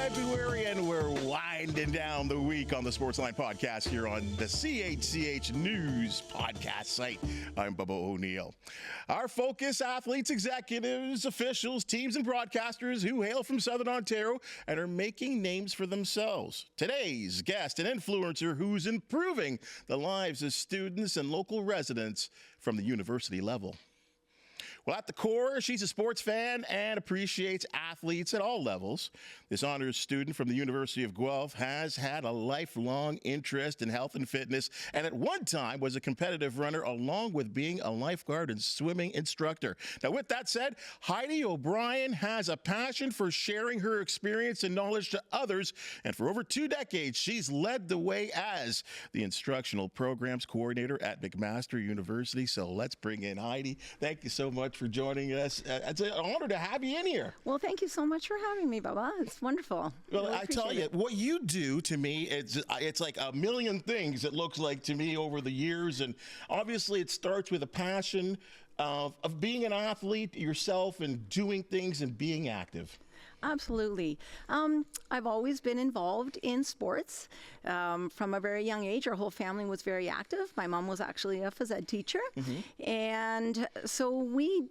February, and we're winding down the week on the Sportsline Podcast here on the CHCH News podcast site. I'm Bubba O'Neill. Our focus, athletes, executives, officials, teams, and broadcasters who hail from Southern Ontario and are making names for themselves. Today's guest, an influencer who's improving the lives of students and local residents from the university level. Well, at the core, she's a sports fan and appreciates athletes at all levels. This honors student from the University of Guelph has had a lifelong interest in health and fitness, and at one time was a competitive runner along with being a lifeguard and swimming instructor. Now, with that said, Heidi O'Brien has a passion for sharing her experience and knowledge to others, and for over 2 decades, she's led the way as the instructional programs coordinator at McMaster University. So let's bring in Heidi. Thank you so much for joining us. It's an honor to have you in here. Well, thank you so much for having me, Bubba. It's wonderful. Well, I tell you, what you do to me, it's like a million things, it looks like to me, over the years. And obviously it starts with a passion of being an athlete yourself and doing things and being active. Absolutely. I've always been involved in sports from a very young age. Our whole family was very active. My mom was actually a phys ed teacher. Mm-hmm. And so we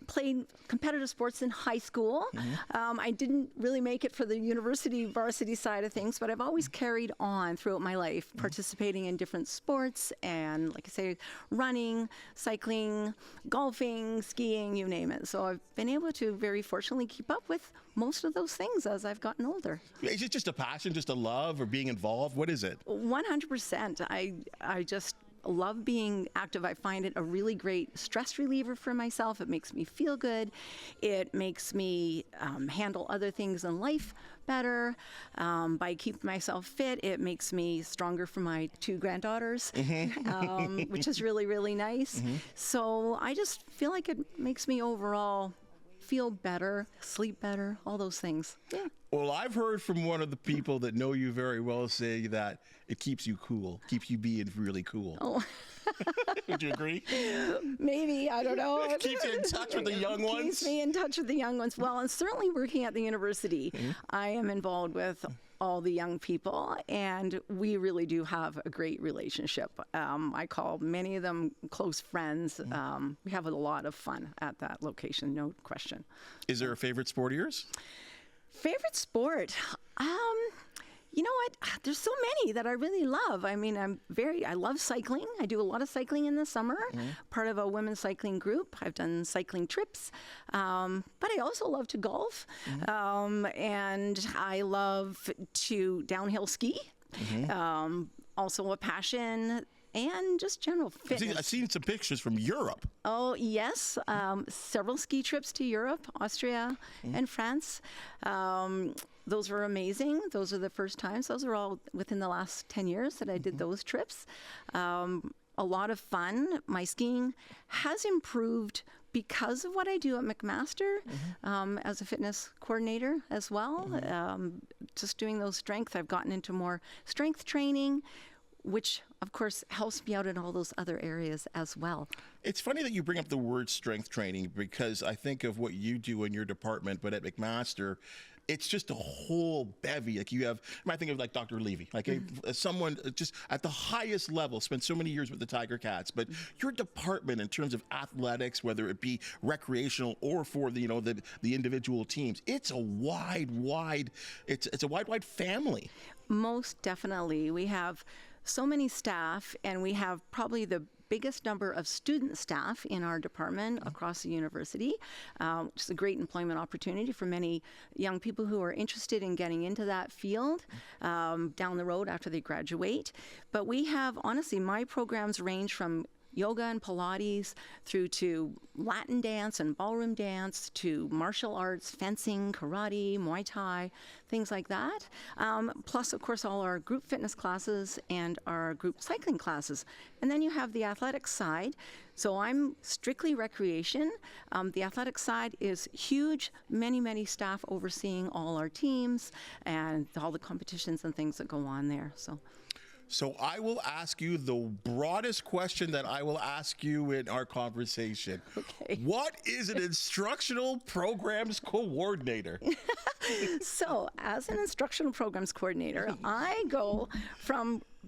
played competitive sports in high school. Mm-hmm. I didn't really make it for the university varsity side of things, but I've always carried on throughout my life, participating in different sports and, like I say, running, cycling, golfing, skiing, you name it. So I've been able to very fortunately keep up with most of those things as I've gotten older. Is it just a passion, just a love, or being involved? What is it? 100%. I just love being active. I find it a really great stress reliever for myself. It makes me feel good. It makes me handle other things in life better. By keeping myself fit, it makes me stronger for my 2 granddaughters, mm-hmm. Which is really, really nice. Mm-hmm. So I just feel like it makes me overall feel better, sleep better, all those things. Yeah. Well, I've heard from one of the people that know you very well say that it keeps you cool, keeps you being really cool. Oh. Would you agree? Maybe, I don't know. It keeps you in touch with the young ones? Keeps me in touch with the young ones. Well, and certainly working at the university, mm-hmm. I am involved with all the young people, and we really do have a great relationship. I call many of them close friends. Mm-hmm. We have a lot of fun at that location, no question. Is there a favorite sport of yours? Favorite sport? You know what? There's so many that I really love. I mean, I love cycling. I do a lot of cycling in the summer, mm-hmm. part of a women's cycling group. I've done cycling trips, but I also love to golf, mm-hmm. And I love to downhill ski. Mm-hmm. Also a passion. And just general fitness. I've seen some pictures from Europe. Oh, yes. Several ski trips to Europe, Austria, mm-hmm. and France. Those were amazing. Those are the first times. Those are all within the last 10 years that I did mm-hmm. those trips. A lot of fun. My skiing has improved because of what I do at McMaster, mm-hmm. As a fitness coordinator as well. Mm-hmm. Just doing those strength. I've gotten into more strength training, which, of course, helps me out in all those other areas as well. It's funny that you bring up the word strength training, because I think of what you do in your department, but at McMaster, it's just a whole bevy. Like you have, I think of like Dr. Levy, like mm-hmm. Someone just at the highest level, spent so many years with the Tiger Cats. But your department, in terms of athletics, whether it be recreational or for the individual teams, it's a wide family. Most definitely. We have so many staff, and we have probably the biggest number of student staff in our department across the university, which is a great employment opportunity for many young people who are interested in getting into that field down the road after they graduate. But we have, honestly, my programs range from yoga and Pilates through to Latin dance and ballroom dance to martial arts, fencing, karate, Muay Thai, things like that. Plus, of course, all our group fitness classes and our group cycling classes. And then you have the athletics side. So I'm strictly recreation. The athletics side is huge, many staff overseeing all our teams and all the competitions and things that go on there. So I will ask you the broadest question that I will ask you in our conversation. Okay. What is an instructional programs coordinator? So, as an instructional programs coordinator, I go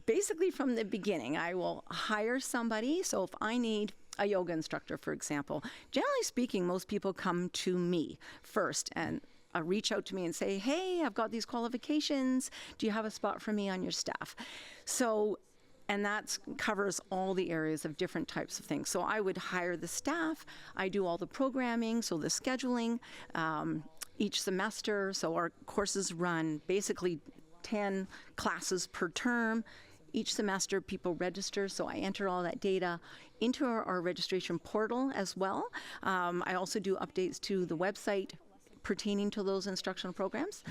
basically from the beginning. I will hire somebody. So, if I need a yoga instructor, for example, generally speaking, most people come to me first and reach out to me and say, hey, I've got these qualifications. Do you have a spot for me on your staff? So, and that covers all the areas of different types of things. So I would hire the staff. I do all the programming, so the scheduling, each semester. So our courses run basically 10 classes per term. Each semester, people register, so I enter all that data into our registration portal as well. I also do updates to the website pertaining to those instructional programs.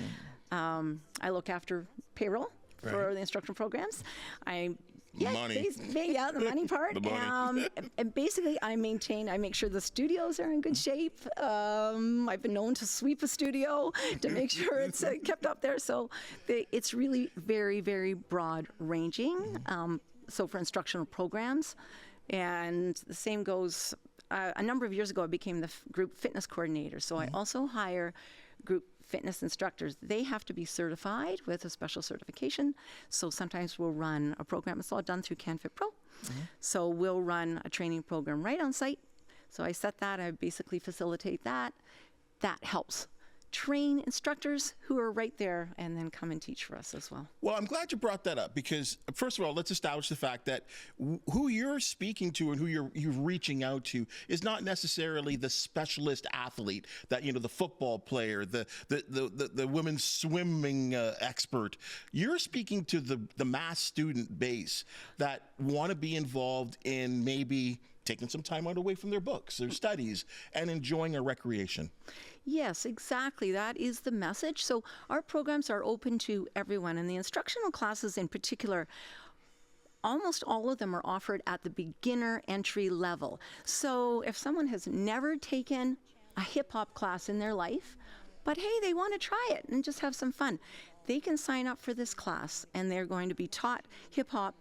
I look after payroll for the instructional programs. Money. The money part. The money. And basically, I make sure the studios are in good shape. I've been known to sweep a studio to make sure it's kept up there. So it's really very, very broad ranging. So for instructional programs, and the same goes. A number of years ago, I became the group fitness coordinator. So I also hire group fitness instructors. They have to be certified with a special certification. So sometimes we'll run a program. It's all done through CanFit Pro. So we'll run a training program right on site. So I set that. I basically facilitate that. That helps train instructors who are right there and then come and teach for us as well. Well, I'm glad you brought that up because, first of all, let's establish the fact that who you're speaking to and who you're reaching out to is not necessarily the specialist athlete that, the football player, the women's swimming expert. You're speaking to the mass student base that want to be involved in maybe taking some time out away from their books, their studies, and enjoying a recreation. Yes, exactly. That is the message. So our programs are open to everyone, and the instructional classes in particular, almost all of them are offered at the beginner entry level. So if someone has never taken a hip hop class in their life, but hey, they want to try it and just have some fun, they can sign up for this class, and they're going to be taught hip hop.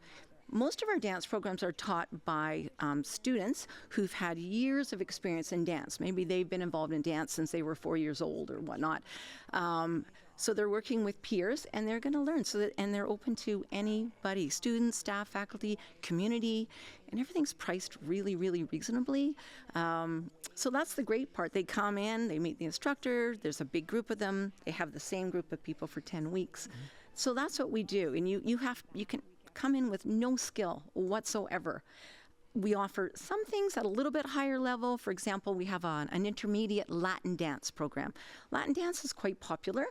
Most of our dance programs are taught by students who've had years of experience in dance. Maybe they've been involved in dance since they were 4 years old or whatnot. So they're working with peers, and they're going to learn. And they're open to anybody, students, staff, faculty, community, and everything's priced really, really reasonably. So that's the great part. They come in, they meet the instructor. There's a big group of them. They have the same group of people for 10 weeks. So that's what we do. And you can come in with no skill whatsoever. We offer some things at a little bit higher level. For example, we have an intermediate Latin dance program. Latin dance is quite popular.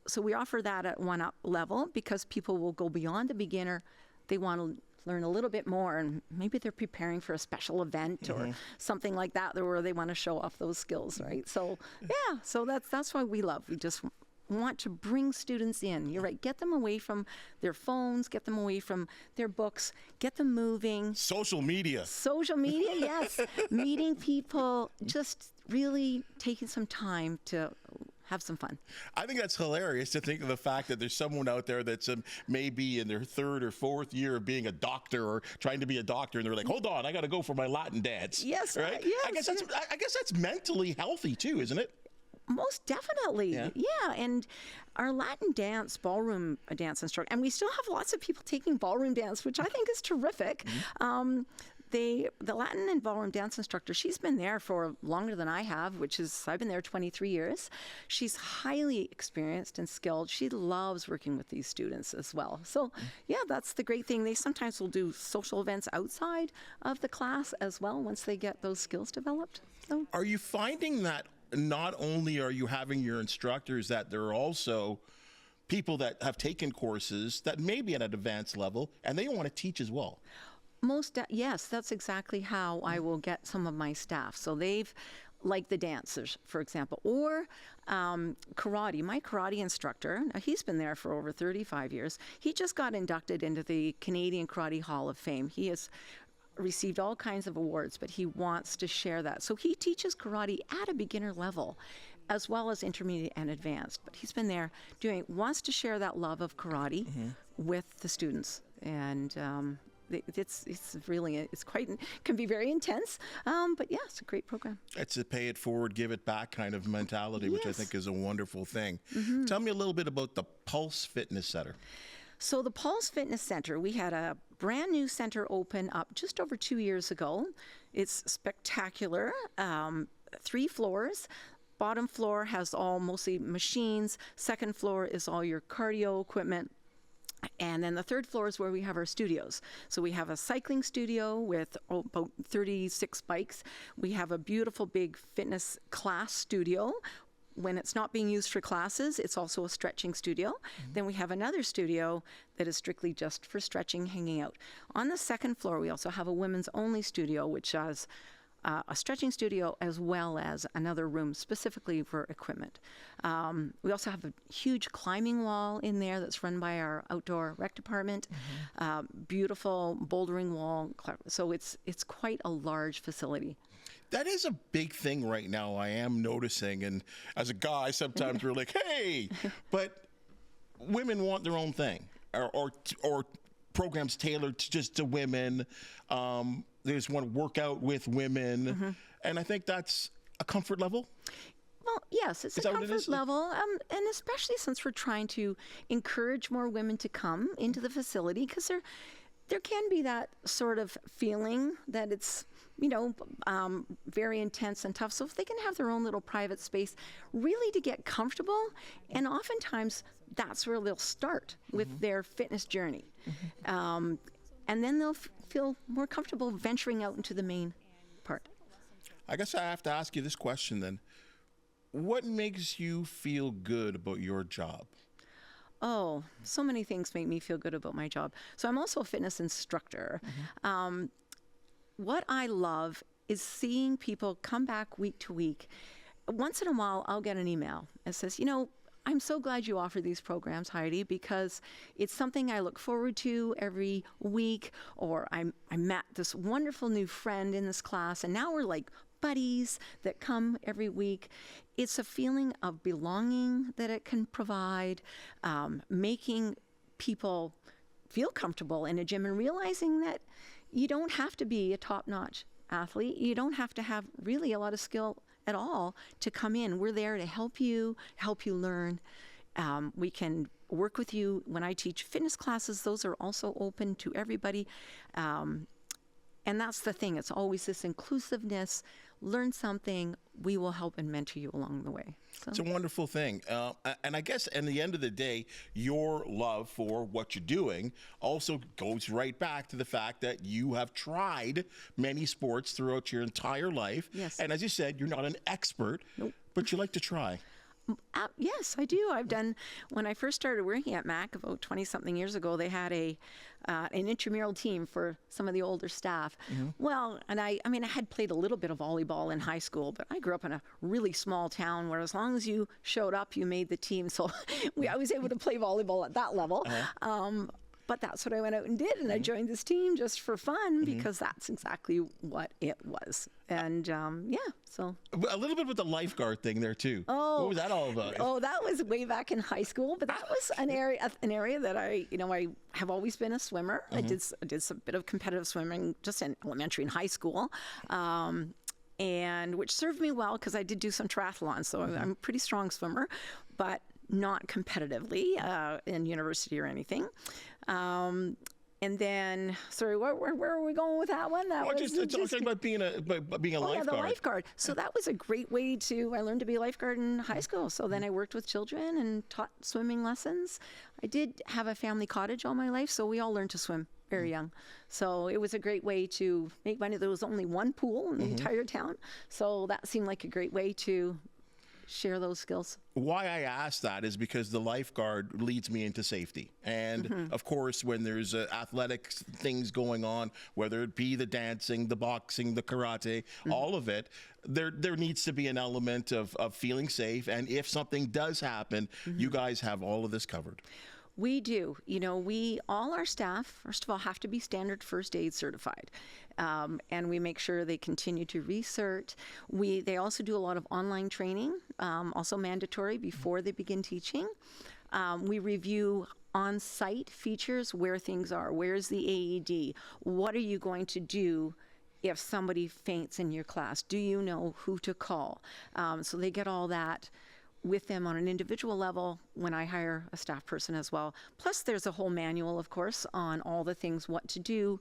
So we offer that at one up level because people will go beyond the beginner. They want to learn a little bit more, and maybe they're preparing for a special event or something like that where they want to show off those skills, right? So yeah, so that's why we love. We just want to bring students in. You're right. Get them away from their phones, get them away from their books, get them moving. Social media, yes. Meeting people, just really taking some time to have some fun. I think that's hilarious to think of the fact that there's someone out there that's maybe in their third or fourth year of being a doctor or trying to be a doctor, and they're like, hold on, I got to go for my Latin dance. Yes, right? Yes. I guess that's mentally healthy too, isn't it? Most definitely. Yeah. And our Latin dance, ballroom dance instructor, and we still have lots of people taking ballroom dance, which I think is terrific. The Latin and ballroom dance instructor, she's been there for longer than I have, I've been there 23 years. She's highly experienced and skilled. She loves working with these students as well. So yeah, that's the great thing. They sometimes will do social events outside of the class as well once they get those skills developed. So. Are you finding that not only are you having your instructors, that there are also people that have taken courses that may be at an advanced level and they want to teach as well? Yes, that's exactly how I will get some of my staff. So they've, like the dancers, for example, or karate. My karate instructor, he's been there for over 35 years. He just got inducted into the Canadian Karate Hall of Fame. He has received all kinds of awards, but he wants to share that. So he teaches karate at a beginner level. as well as intermediate and advanced. But he's been there wants to share that love of karate with the students. And it's really, can be very intense. But yeah, it's a great program. It's a pay it forward, give it back kind of mentality, which I think is a wonderful thing. Tell me a little bit about the Pulse Fitness Center. So the Pulse Fitness Center, we had a brand new center open up just over 2 years ago. It's spectacular. 3 floors. Bottom floor has all mostly machines. Second floor is all your cardio equipment. And then the third floor is where we have our studios. So we have a cycling studio with about 36 bikes. We have a beautiful big fitness class studio. When it's not being used for classes, it's also a stretching studio. Then we have another studio that is strictly just for stretching, hanging out. On the second floor, we also have a women's only studio, which has a stretching studio as well as another room specifically for equipment. We also have a huge climbing wall in there that's run by our outdoor rec department. Beautiful bouldering wall. So it's quite a large facility. That is a big thing right now, I am noticing. And as a guy, sometimes we're like, hey, but women want their own thing, or programs tailored just to women. They just want to work out with women. And I think that's a comfort level. Well, yes, it's a comfort level, and especially since we're trying to encourage more women to come into the facility, because there can be that sort of feeling that it's, very intense and tough. So if they can have their own little private space, really to get comfortable, and oftentimes that's where they'll start with their fitness journey. And then they'll feel more comfortable venturing out into the main part. I guess I have to ask you this question then. What makes you feel good about your job? Oh, so many things make me feel good about my job. So I'm also a fitness instructor. What I love is seeing people come back week to week. Once in a while, I'll get an email that says, I'm so glad you offer these programs, Heidi, because it's something I look forward to every week. Or I met this wonderful new friend in this class, and now we're like buddies that come every week. It's a feeling of belonging that it can provide, making people feel comfortable in a gym, and realizing that you don't have to be a top-notch athlete. You don't have to have really a lot of skill at all to come in. We're there to help you learn. We can work with you. When I teach fitness classes, those are also open to everybody. And that's the thing. It's always this inclusiveness. Learn something. We will help and mentor you along the way. So. It's a wonderful thing. And I guess at the end of the day, your love for what you're doing also goes right back to the fact that you have tried many sports throughout your entire life. Yes. And as you said, you're not an expert, but you like to try. Yes, I do. When I first started working at Mac about 20-something years ago, they had an intramural team for some of the older staff. Well, and I had played a little bit of volleyball in high school, but I grew up in a really small town where as long as you showed up, you made the team. So I was able to play volleyball at that level. But that's what I went out and did, and I joined this team just for fun because that's exactly what it was. And so. A little bit with the lifeguard thing there too. Oh, what was that all about? Oh, that was way back in high school, but that was an area that I have always been a swimmer. I did a bit of competitive swimming just in elementary and high school. And which served me well because I did do some triathlons, so I'm a pretty strong swimmer, but not competitively in university or anything. And then, sorry, where are we going with that one? It's talking about being a lifeguard. Yeah, the lifeguard. So that was a great way I learned to be a lifeguard in high school. So then I worked with children and taught swimming lessons. I did have a family cottage all my life, so we all learned to swim very young. So it was a great way to make money. There was only one pool in the entire town. So that seemed like a great way to share those skills. Why I ask that is because the lifeguard leads me into safety. And of course, when there's athletic things going on, whether it be the dancing, the boxing, the karate, all of it, there needs to be an element of feeling safe. And if something does happen, you guys have all of this covered. We do. All our staff, first of all, have to be standard first aid certified. And we make sure they continue to research. They also do a lot of online training, also mandatory before they begin teaching. We review on-site features, where things are. Where's the AED? What are you going to do if somebody faints in your class? Do you know who to call? So they get all that with them on an individual level when I hire a staff person as well. Plus, there's a whole manual, of course, on all the things, what to do.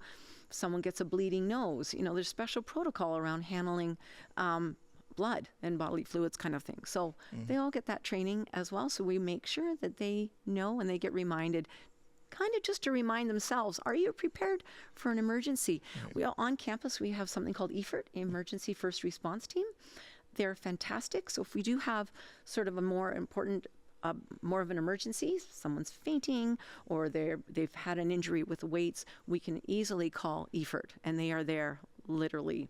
If someone gets a bleeding nose, there's special protocol around handling blood and bodily fluids kind of thing. So they all get that training as well. So we make sure that they know and they get reminded, kind of just to remind themselves, are you prepared for an emergency? On campus, we have something called EFIRT, Emergency First Response Team. They're fantastic. So if we do have sort of a more important, more of an emergency, someone's fainting or they've had an injury with the weights, we can easily call EFIRT, and they are there literally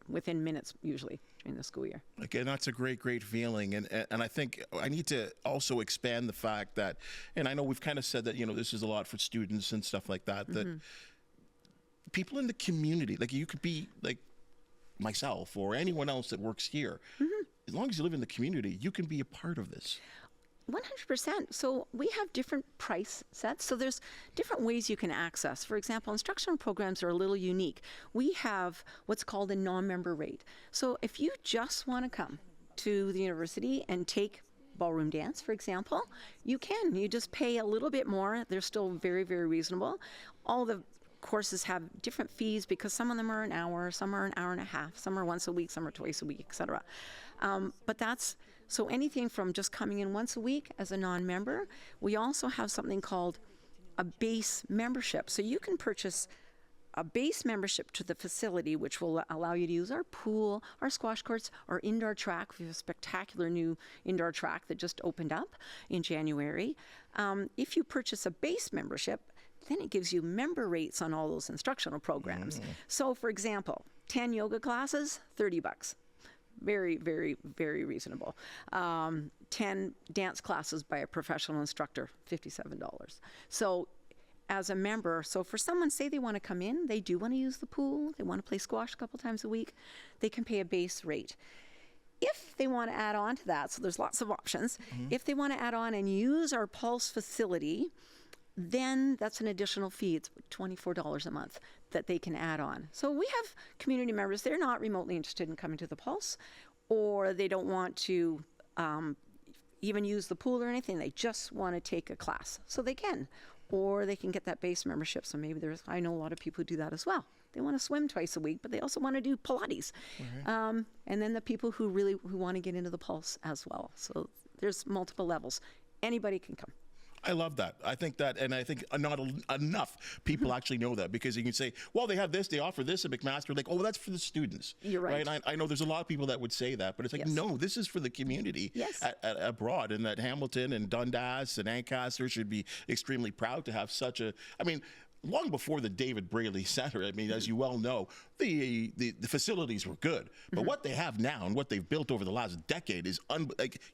within minutes, usually, during the school year. Again, that's a great feeling. And I think I need to also expand the fact that, and I know we've kind of said that, this is a lot for students and stuff like that, that people in the community, like you could be like myself or anyone else that works here, as long as you live in the community, you can be a part of this. 100%. So we have different price sets. So there's different ways you can access. For example, instructional programs are a little unique. We have what's called a non-member rate. So if you just want to come to the university and take ballroom dance, for example, you can. You just pay a little bit more. They're still very, very reasonable. All the courses have different fees because some of them are an hour, some are an hour and a half, some are once a week, some are twice a week, etc. But that's so anything from just coming in once a week as a non-member. We also have something called a base membership. So you can purchase a base membership to the facility, which will allow you to use our pool, our squash courts, our indoor track. We have a spectacular new indoor track that just opened up in January. If you purchase a base membership, then it gives you member rates on all those instructional programs. So, for example, 10 yoga classes, $30. Very, very, very reasonable. 10 dance classes by a professional instructor, $57. So as a member, so for someone, say they want to come in, they do want to use the pool, they want to play squash a couple times a week, they can pay a base rate. If they want to add on to that, so there's lots of options, if they want to add on and use our Pulse facility, then that's an additional fee. It's $24 a month that they can add on. So we have community members, they're not remotely interested in coming to the Pulse, or they don't want to even use the pool or anything. They just want to take a class. So they can. Or they can get that base membership. So maybe I know a lot of people who do that as well. They want to swim twice a week, but they also want to do Pilates. And then the people who want to get into the Pulse as well. So there's multiple levels. Anybody can come. I love that. I think that, and I think not enough people actually know that, because you can say, well, they have this, they offer this at McMaster, like, oh, that's for the students. You're right. I know there's a lot of people that would say that, but it's like, no, this is for the community abroad, and that Hamilton and Dundas and Ancaster should be extremely proud to have such a, long before the David Braley Center, as you well know, the facilities were good. But what they have now and what they've built over the last decade is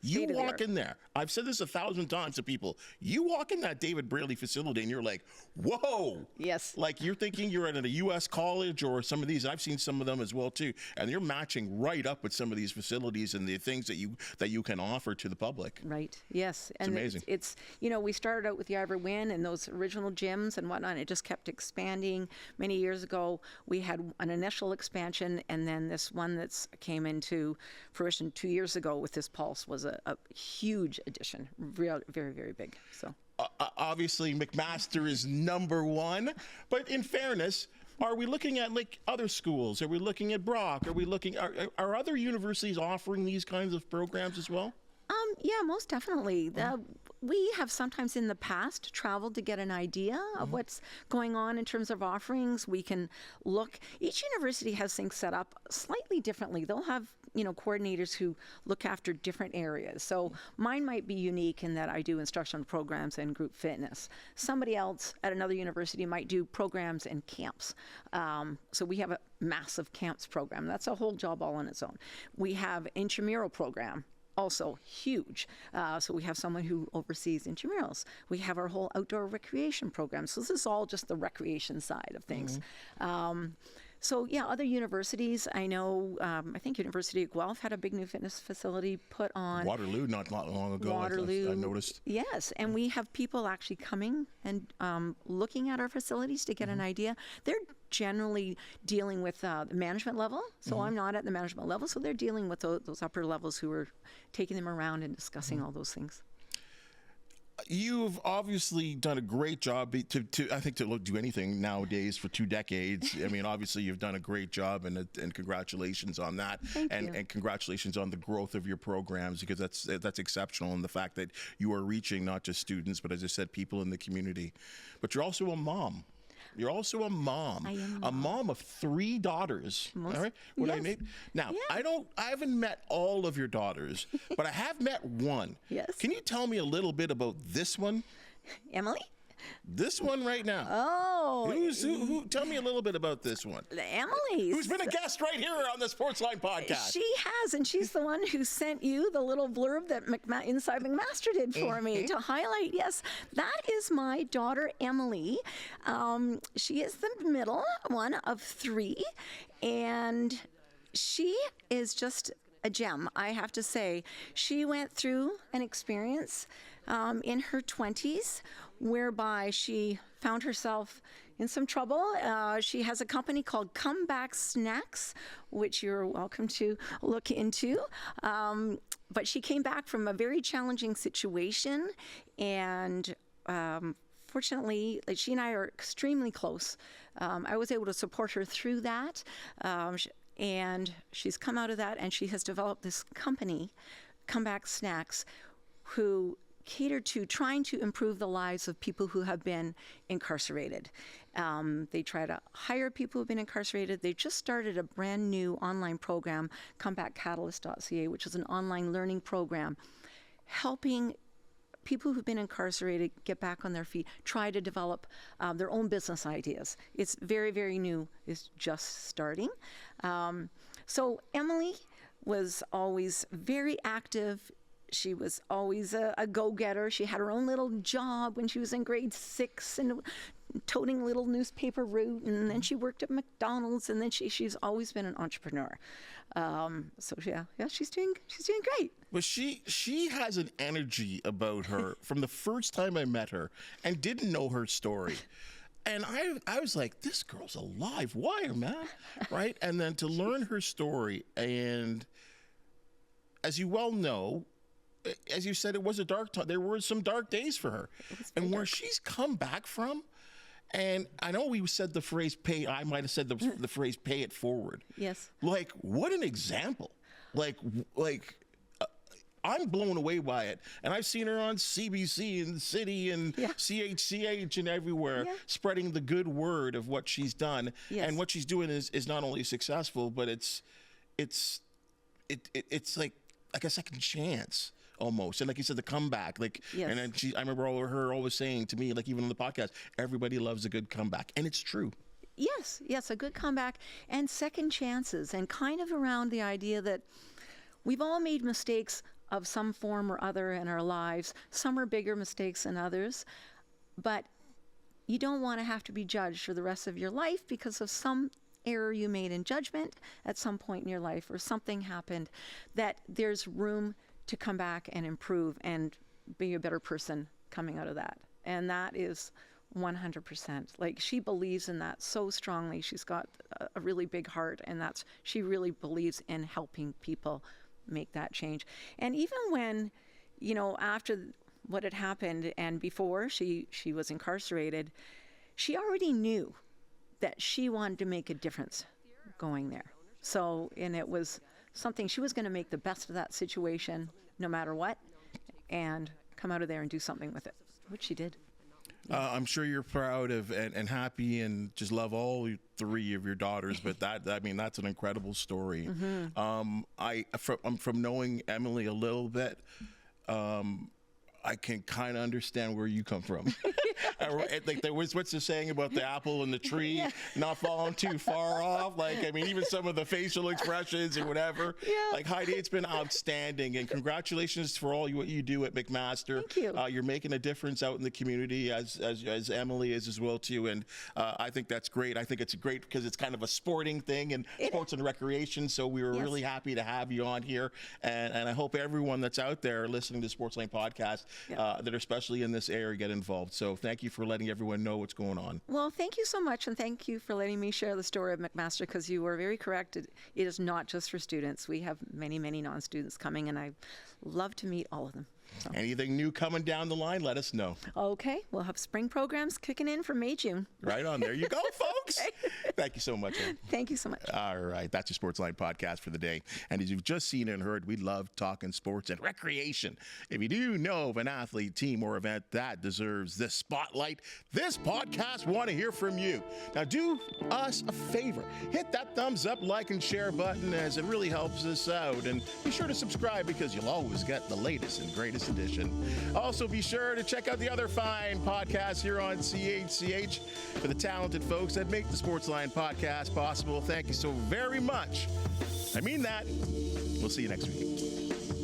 you walk in there. I've said this 1,000 times to people. You walk in that David Braley facility and you're like, whoa. Yes. Like you're thinking you're at a U.S. college or some of these. I've seen some of them as well too. And you're matching right up with some of these facilities and the things that you can offer to the public. Right. Yes. It's amazing. It's we started out with the Ivor Wynn and those original gyms and whatnot. And it just kept expanding. Many years ago, we had an initial expansion, and then this one that's came into fruition 2 years ago with this Pulse was a huge addition, very, very big. So obviously, McMaster is number one, but in fairness, are we looking at like other schools? Are we looking at Brock? Are we looking? Are other universities offering these kinds of programs as well? Yeah, most definitely. We have sometimes in the past traveled to get an idea of what's going on in terms of offerings. We can look. Each university has things set up slightly differently. They'll have, coordinators who look after different areas. So mine might be unique in that I do instructional programs and group fitness. Somebody else at another university might do programs and camps. So we have a massive camps program. That's a whole job all on its own. We have intramural program, also huge. So we have someone who oversees intramurals. We have our whole outdoor recreation program. So this is all just the recreation side of things. So yeah, other universities, I know, I think University of Guelph had a big new fitness facility put on. Waterloo, not long ago, Waterloo, I noticed. Yes, and we have people actually coming and looking at our facilities to get an idea. They're generally dealing with the management level, so I'm not at the management level, so they're dealing with those upper levels who are taking them around and discussing all those things. You've obviously done a great job I think to do anything nowadays for 2 decades. I mean, obviously you've done a great job, and congratulations on that. Thank you. And congratulations on the growth of your programs, because that's exceptional, and the fact that you are reaching not just students, but as I said, people in the community. But you're also a mom. You're also a mom. I am a mom of 3 daughters. All right. Yes. Now, Yeah. I haven't met all of your daughters, but I have met one. Yes. Can you tell me a little bit about this one? Emily? This one right now. Oh, Who? Tell me a little bit about this one. Emily. Who's been a guest right here on the Sportsline Podcast? She has, and she's the one who sent you the little blurb that Inside McMaster did for me to highlight. Yes, that is my daughter, Emily. She is the middle one of 3, and she is just a gem, I have to say. She went through an experience in her 20s whereby she found herself in some trouble. She has a company called Comeback Snacks, which you're welcome to look into. But she came back from a very challenging situation, and fortunately, she and I are extremely close. I was able to support her through that. And she's come out of that, and she has developed this company, Comeback Snacks, who cater to trying to improve the lives of people who have been incarcerated. They try to hire people who have been incarcerated. They just started a brand new online program, comebackcatalyst.ca, which is an online learning program, helping people who've been incarcerated get back on their feet, try to develop their own business ideas. It's very, very new. It's just starting. So Emily was always very active. She was always a go-getter. She had her own little job when she was in grade 6 and toting little newspaper route, and then she worked at McDonald's, and then she's always been an entrepreneur. So yeah, she's doing great. But she has an energy about her from the first time I met her and didn't know her story. And I was like, this girl's a live wire, man, right? And then to learn her story, and as you well know, as you said, it was a dark time. There were some dark days for her. And where she's come back from, and I know we said the phrase I might have said the phrase pay it forward. Yes. Like, what an example. Like, I'm blown away by it. And I've seen her on CBC and the City and CHCH and everywhere, spreading the good word of what she's done. Yes. And what she's doing is not only successful, but it's like a second chance. Almost. And like you said, the comeback, Yes. And then I remember her always saying to me, like even on the podcast, everybody loves a good comeback. And it's true. Yes, a good comeback and second chances, and kind of around the idea that we've all made mistakes of some form or other in our lives. Some are bigger mistakes than others, but you don't want to have to be judged for the rest of your life because of some error you made in judgment at some point in your life, or something happened, that there's room to come back and improve and be a better person coming out of that. And that is 100%. Like, she believes in that so strongly. She's got a really big heart, and she really believes in helping people make that change. And even when, after what had happened and before she was incarcerated, she already knew that she wanted to make a difference going there. So, and it was something she was going to make the best of that situation no matter what, and come out of there and do something with it, which she did. I'm sure you're proud of and happy and just love all 3 of your daughters, but that's an incredible story. From knowing Emily a little bit, I can kind of understand where you come from. Like what's the saying about the apple and the tree not falling too far off? Like, I mean, even some of the facial expressions and whatever. Yeah. Like, Heidi, it's been outstanding, and congratulations for all what you do at McMaster. Thank you. You're making a difference out in the community, as Emily is as well too, and I think that's great. I think it's great because it's kind of a sporting thing and sports and recreation. So we were really happy to have you on here, and I hope everyone that's out there listening to the Sportsline Podcast that are especially in this area get involved. So thank you for letting everyone know what's going on. Well, thank you so much, and thank you for letting me share the story of McMaster, because you were very correct. It is not just for students. We have many, many non-students coming, and I love to meet all of them. So. Anything new coming down the line, let us know. Okay. We'll have spring programs kicking in for May, June. Right on. There you go, folks. Okay. Thank you so much, Ed. Thank you so much. All right. That's your Sportsline Podcast for the day. And as you've just seen and heard, we love talking sports and recreation. If you do know of an athlete, team, or event that deserves this spotlight, this podcast want to hear from you. Now, do us a favor. Hit that thumbs up, like, and share button, as it really helps us out. And be sure to subscribe, because you'll always get the latest and greatest edition. Also, be sure to check out the other fine podcasts here on CHCH for the talented folks that make the Sportsline Podcast possible. Thank you so very much. I mean that. We'll see you next week.